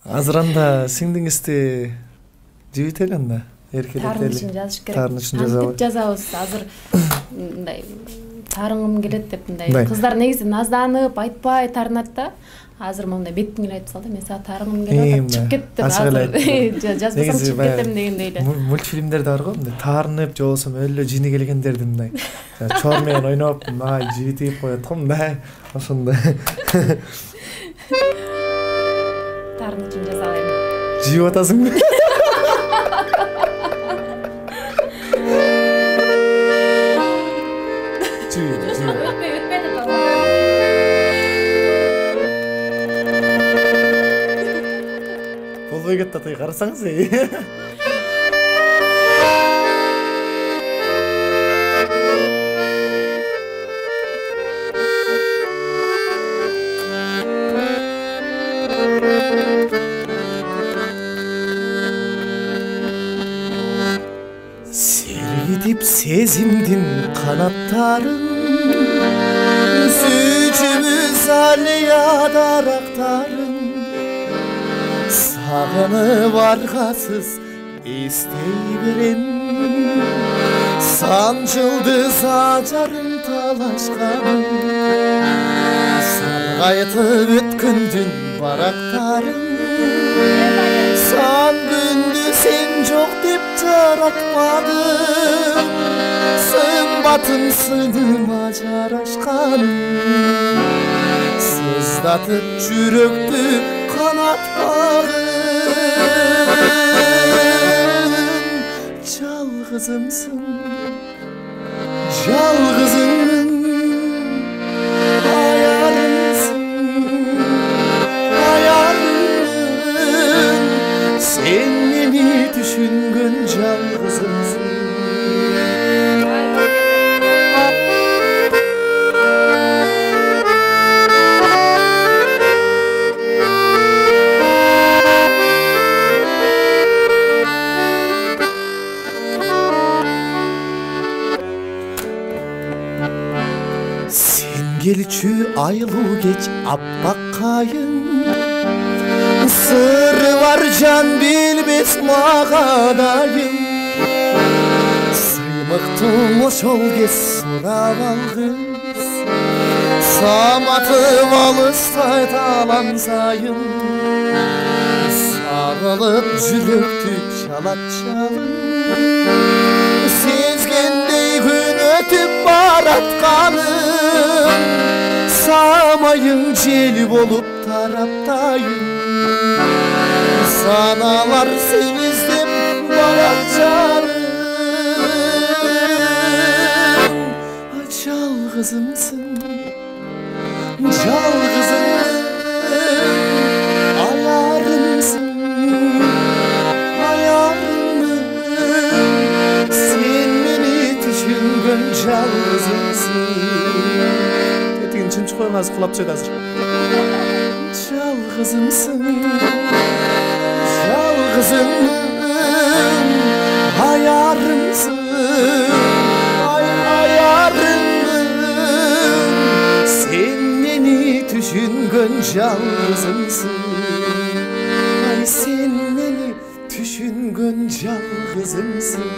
Азыр анда сиңдиңизди жибит эле анда. Тарынышын жазыш керек. Тарынышын жазабыз. Жазабыз. Азыр мындай тарыңым келет деп мындай кыздар негизи назданып, айтпай тарынат да. Азыр мындай беттиң эле айтып салды. Мен сага тарыңым келет, чыгып кеттим. Азыр жазбасам чыгып кетем дегендей эле. Мультфильмдерде бар го, мындай тарынып, же болбосо өлө жини келгендерди мындай. Чор менен ойноп, май жибитип коет го мындай. Ошондой. Тарынышын жазалайм. Жип атасыңбы? Болбой кетти атай, карасаңыз. Сергидип сезимдин канаттарын, сүйчүмүз алия дарактарын, сагынып аргасыз эстей берем. Сан жылдыз ажарын талашканын, саргайтып өткөндүн барактарын, сан күндү сен жок деп жаратпадым. Сымбатым сыныма жарашканым, сыздатып жүрөктү канатпагын. Жалгызымсың, жалгызым, аярымсың, аярым. Сен мени түшүнгөн жалгызымсың. Келчү айлуу кеч аппак кайын, сыры бар жан билбес мага дайым. Сыймыктым ошол кез сурап алгыз, саматып алыстай талансайын. Сагылып жүрөктү чалат чалым, сезгендей күн өтүп баратканын. Самайың жел болуп тараптайын, саналар сен издеп барат жарым. Жалгызымсың, жалгызым, аярымсың, аярым. Сен мени түшүнгөн жалгызымсың. Чынчы коюң азыр кулап чыгат азыр. Жалгызымсың, жалгызым, аярымсың, аярым. Сен мени түшүнгөн жалгызымсың. Ай, сен мени түшүнгөн жалгызымсың.